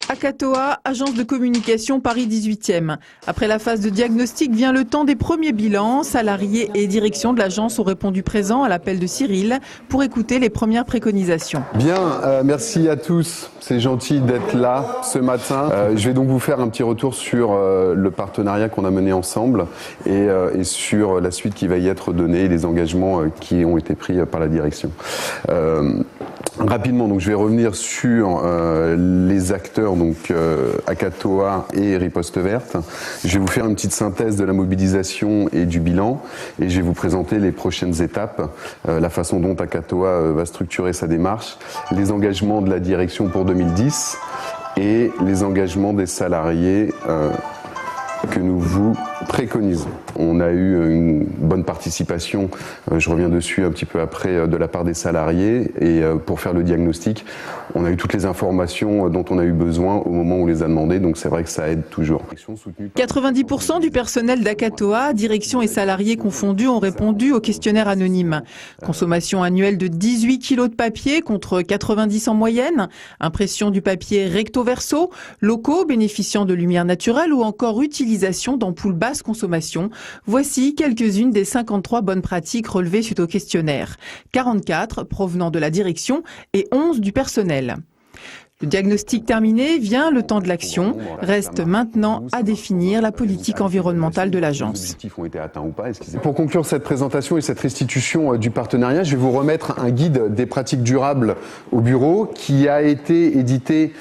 Akatoa, agence de communication Paris 18e. Après la phase de diagnostic vient le temps des premiers bilans. Salariés et direction de l'agence ont répondu présent à l'appel de Cyril pour écouter les premières préconisations. Bien, merci à tous. C'est gentil d'être là ce matin. Je vais donc vous faire un petit retour sur le partenariat qu'on a mené ensemble et sur la suite qui va y être donnée et les engagements qui ont été pris par la direction. Rapidement, donc je vais revenir sur les acteurs, donc Akatoa et Riposte Verte. Je vais vous faire une petite synthèse de la mobilisation et du bilan, et je vais vous présenter les prochaines étapes, la façon dont Akatoa va structurer sa démarche, les engagements de la direction pour 2010 et les engagements des salariés que nous vous préconisons. On a eu une bonne participation, je reviens dessus un petit peu après, de la part des salariés, et pour faire le diagnostic, on a eu toutes les informations dont on a eu besoin au moment où on les a demandées, donc c'est vrai que ça aide toujours. 90% du personnel d'Akatoa, direction et salariés confondus, ont répondu au questionnaire anonyme. Consommation annuelle de 18 kg de papier contre 90 en moyenne, impression du papier recto-verso, locaux bénéficiant de lumière naturelle ou encore utilisation d'ampoules basse consommation. Voici quelques-unes des 53 bonnes pratiques relevées suite au questionnaire. 44 provenant de la direction et 11 du personnel. Le diagnostic terminé, vient le temps de l'action. Reste maintenant à définir la politique environnementale de l'agence. Pour conclure cette présentation et cette restitution du partenariat, je vais vous remettre un guide des pratiques durables au bureau qui a été édité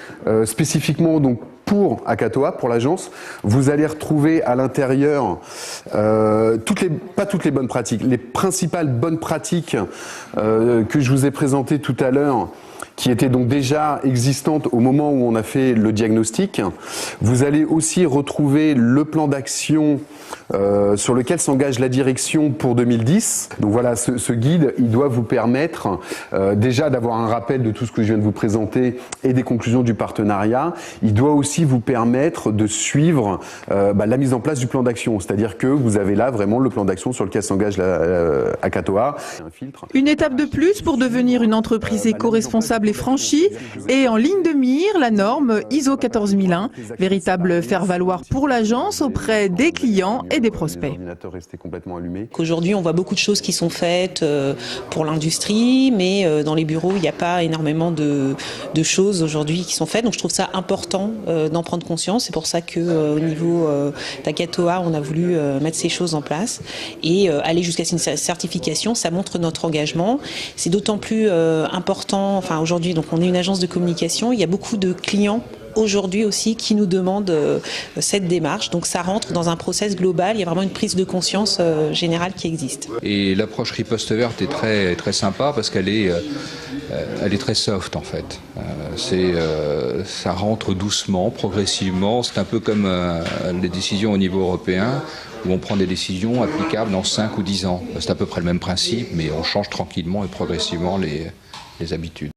spécifiquement donc pour Akatoa, pour l'agence. Vous allez retrouver à l'intérieur pas toutes les bonnes pratiques, les principales bonnes pratiques que je vous ai présentées tout à l'heure, qui étaient donc déjà existantes au moment où on a fait le diagnostic. Vous allez aussi retrouver le plan d'action sur lequel s'engage la direction pour 2010. Donc voilà, ce guide, il doit vous permettre déjà d'avoir un rappel de tout ce que je viens de vous présenter et des conclusions du partenariat. Il doit aussi vous permettre de suivre la mise en place du plan d'action. C'est-à-dire que vous avez là vraiment le plan d'action sur lequel s'engage Akatoa. Une étape de plus pour devenir une entreprise éco-responsable et franchie, et en ligne de mire, la norme ISO 14001, véritable faire-valoir pour l'agence auprès des clients et des prospects. Aujourd'hui, on voit beaucoup de choses qui sont faites pour l'industrie, mais dans les bureaux, il n'y a pas énormément de choses aujourd'hui qui sont faites. Donc je trouve ça important d'en prendre conscience. C'est pour ça qu'au niveau d'Akatoa, on a voulu mettre ces choses en place et aller jusqu'à une certification. Ça montre notre engagement. C'est d'autant plus important, enfin aujourd'hui, donc on est une agence de communication, il y a beaucoup de clients aujourd'hui aussi qui nous demandent cette démarche. Donc ça rentre dans un process global, il y a vraiment une prise de conscience générale qui existe. Et l'approche Riposte Verte est très, très sympa parce qu'elle est très soft en fait. Ça rentre doucement, progressivement. C'est un peu comme les décisions au niveau européen où on prend des décisions applicables dans 5 ou 10 ans. C'est à peu près le même principe, mais on change tranquillement et progressivement les habitudes.